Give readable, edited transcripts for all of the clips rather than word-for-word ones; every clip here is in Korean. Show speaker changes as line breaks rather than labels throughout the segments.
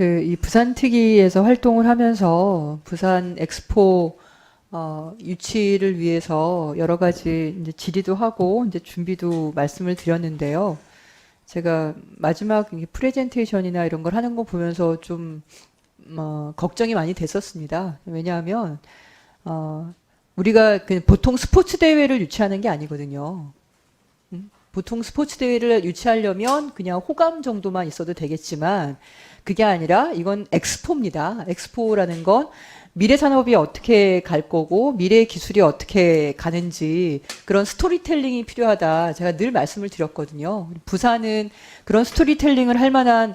이 부산특위에서 활동을 하면서 부산 엑스포 유치를 위해서 여러 가지 이제 질의도 하고 이제 준비도 말씀을 드렸는데요. 제가 마지막 프레젠테이션이나 이런 걸 하는 거 보면서 좀 걱정이 많이 됐었습니다. 왜냐하면 우리가 보통 스포츠 대회를 유치하는 게 아니거든요. 보통 스포츠 대회를 유치하려면 그냥 호감 정도만 있어도 되겠지만 그게 아니라 이건 엑스포입니다. 엑스포라는 건 미래 산업이 어떻게 갈 거고 미래 기술이 어떻게 가는지 그런 스토리텔링이 필요하다. 제가 늘 말씀을 드렸거든요. 부산은 그런 스토리텔링을 할 만한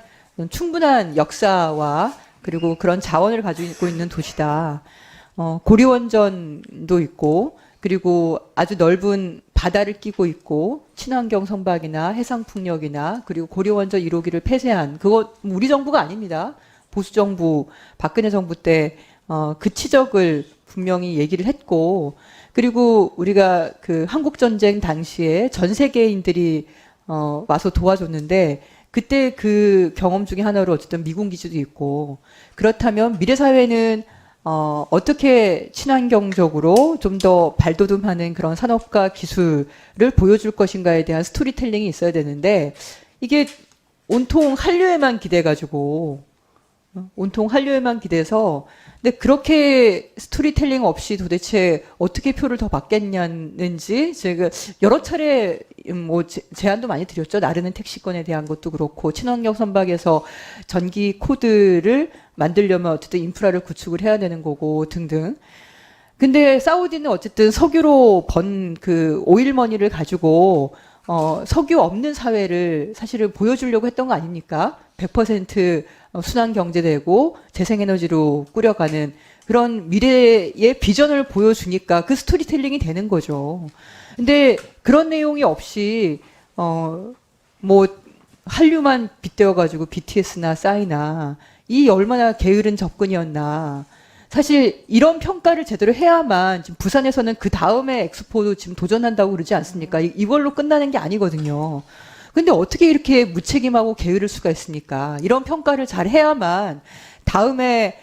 충분한 역사와 그리고 그런 자원을 가지고 있는 도시다. 고리원전도 있고 그리고 아주 넓은 바다를 끼고 있고 친환경 선박이나 해상풍력이나 그리고 고려원전 1호기를 폐쇄한 그거 우리 정부가 아닙니다. 보수 정부 박근혜 정부 때 그 치적을 분명히 얘기를 했고 그리고 우리가 그 한국 전쟁 당시에 전 세계인들이 와서 도와줬는데 그때 그 경험 중에 하나로 어쨌든 미군 기지도 있고 그렇다면 미래 사회는 어떻게 친환경적으로 좀 더 발돋움하는 그런 산업과 기술을 보여줄 것인가에 대한 스토리텔링이 있어야 되는데 이게 온통 한류에만 기대가지고 온통 한류에만 기대서 근데 그렇게 스토리텔링 없이 도대체 어떻게 표를 더 받겠냐는지 제가 여러 차례 제안도 많이 드렸죠. 나르는 택시권에 대한 것도 그렇고 친환경 선박에서 전기 코드를 만들려면 어쨌든 인프라를 구축을 해야 되는 거고 등등. 근데 사우디는 어쨌든 석유로 번 그 오일머니를 가지고 석유 없는 사회를 사실은 보여주려고 했던 거 아닙니까? 100% 순환 경제되고 재생에너지로 꾸려가는 그런 미래의 비전을 보여주니까 그 스토리텔링이 되는 거죠. 근데 그런 내용이 없이 한류만 빗대어가지고 BTS나 싸이나 이 얼마나 게으른 접근이었나. 사실 이런 평가를 제대로 해야만 지금 부산에서는 그 다음에 엑스포도 지금 도전한다고 그러지 않습니까? 이걸로 끝나는 게 아니거든요. 근데 어떻게 이렇게 무책임하고 게으를 수가 있습니까? 이런 평가를 잘 해야만 다음에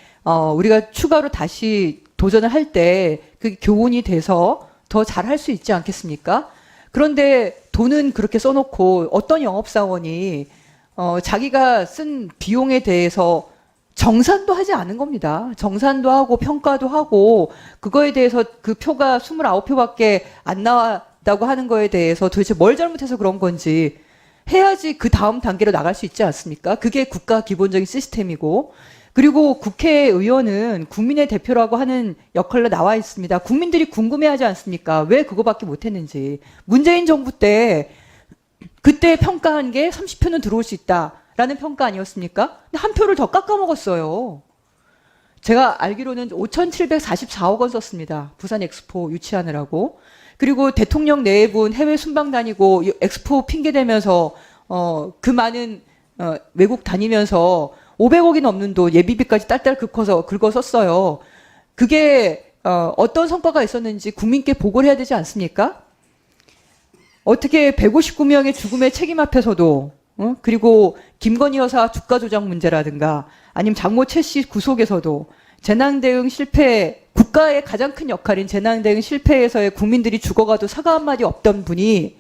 우리가 추가로 다시 도전을 할 때 그게 교훈이 돼서 더 잘할 수 있지 않겠습니까? 그런데 돈은 그렇게 써놓고 어떤 영업사원이 자기가 쓴 비용에 대해서 정산도 하지 않은 겁니다. 정산도 하고 평가도 하고 그거에 대해서 그 표가 29표밖에 안 나왔다고 하는 거에 대해서 도대체 뭘 잘못해서 그런 건지 해야지 그 다음 단계로 나갈 수 있지 않습니까? 그게 국가 기본적인 시스템이고 그리고 국회의원은 국민의 대표라고 하는 역할로 나와 있습니다. 국민들이 궁금해하지 않습니까? 왜 그거밖에 못했는지. 문재인 정부 때 그때 평가한 게 30표는 들어올 수 있다라는 평가 아니었습니까? 근데 한 표를 더 깎아먹었어요. 제가 알기로는 5,744억 원 썼습니다. 부산 엑스포 유치하느라고. 그리고 대통령 네분 해외 순방 다니고 엑스포 핑계대면서 그 많은 외국 다니면서 500억이 넘는 돈 예비비까지 딸딸 긁어 썼어요. 그게 어떤 성과가 있었는지 국민께 보고를 해야 되지 않습니까? 어떻게 159명의 죽음의 책임 앞에서도 그리고 김건희 여사 주가 조작 문제라든가 아니면 장모 최 씨 구속에서도 재난대응 실패 국가의 가장 큰 역할인 재난대응 실패에서의 국민들이 죽어가도 사과 한마디 없던 분이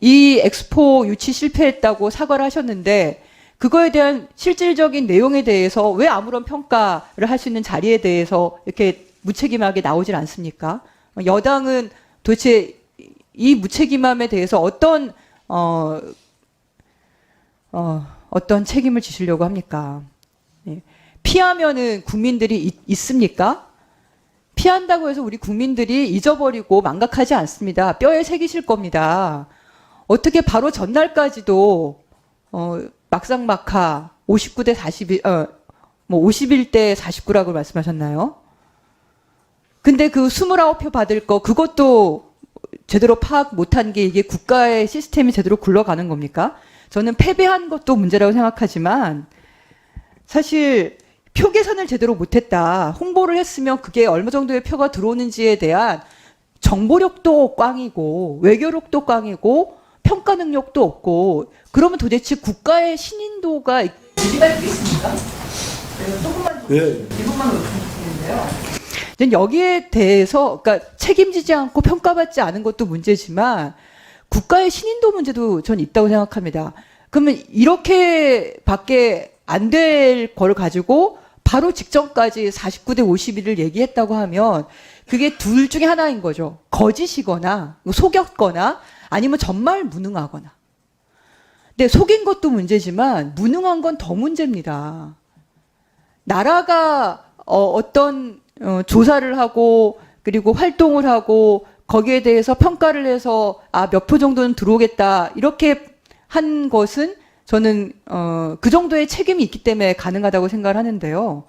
이 엑스포 유치 실패했다고 사과를 하셨는데 그거에 대한 실질적인 내용에 대해서 왜 아무런 평가를 할 수 있는 자리에 대해서 이렇게 무책임하게 나오질 않습니까? 여당은 도대체 이 무책임함에 대해서 어떤 책임을 지시려고 합니까? 예. 피하면은 국민들이 있습니까? 피한다고 해서 우리 국민들이 잊어버리고 망각하지 않습니다. 뼈에 새기실 겁니다. 어떻게 바로 전날까지도 막상막하 59대 41, 51대 49라고 말씀하셨나요? 근데 그 29표 받을 거 그것도 제대로 파악 못한 게 이게 국가의 시스템이 제대로 굴러가는 겁니까? 저는 패배한 것도 문제라고 생각하지만 사실 표 계산을 제대로 못했다. 홍보를 했으면 그게 얼마 정도의 표가 들어오는지에 대한 정보력도 꽝이고 외교력도 꽝이고 평가 능력도 없고 그러면 도대체 국가의 신인도가 어디가 있겠습니까?
예.
이것만 말씀드리는데요. 여기에 대해서 그러니까 책임지지 않고 평가받지 않은 것도 문제지만 국가의 신인도 문제도 전 있다고 생각합니다. 그러면 이렇게밖에 안 될 걸 가지고 바로 직전까지 49대 51을 얘기했다고 하면 그게 둘 중에 하나인 거죠. 거짓이거나 속였거나 아니면 정말 무능하거나. 근데 속인 것도 문제지만 무능한 건 더 문제입니다. 나라가 어떤 조사를 하고 그리고 활동을 하고 거기에 대해서 평가를 해서 몇 표 정도는 들어오겠다 이렇게 한 것은 저는 그 정도의 책임이 있기 때문에 가능하다고 생각을 하는데요.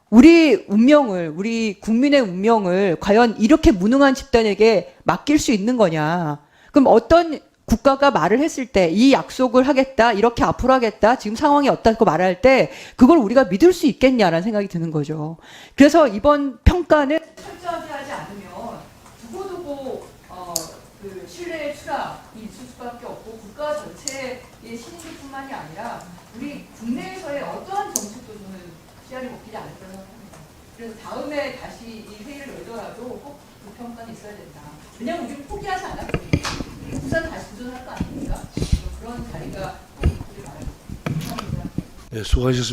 우리 운명을 우리 국민의 운명을 과연 이렇게 무능한 집단에게 맡길 수 있는 거냐. 그럼 어떤 국가가 말을 했을 때 이 약속을 하겠다 이렇게 앞으로 하겠다 지금 상황이 어떻다고 말할 때 그걸 우리가 믿을 수 있겠냐라는 생각이 드는 거죠. 그래서 이번 평가는 철저하게 하지 않으면 두고두고 그 신뢰의 추락이 있을 수밖에 없고 국가 전체의 신인뿐만이 아니라 우리 국내에서의 어떠한 정책도 저는 씨알이 먹히지 않을 거라고 생각합니다. 그래서 다음에 다시 이 회의를 열더라도 꼭 그 평가는 있어야 된다. 왜냐하면 우리는 포기하지 않았거든요. 부산 다시 도전할 거 아닙니까? 그런 자리가 꼭 있기를 바랍니다. 감사합니다.
네, 수고하셨습니다.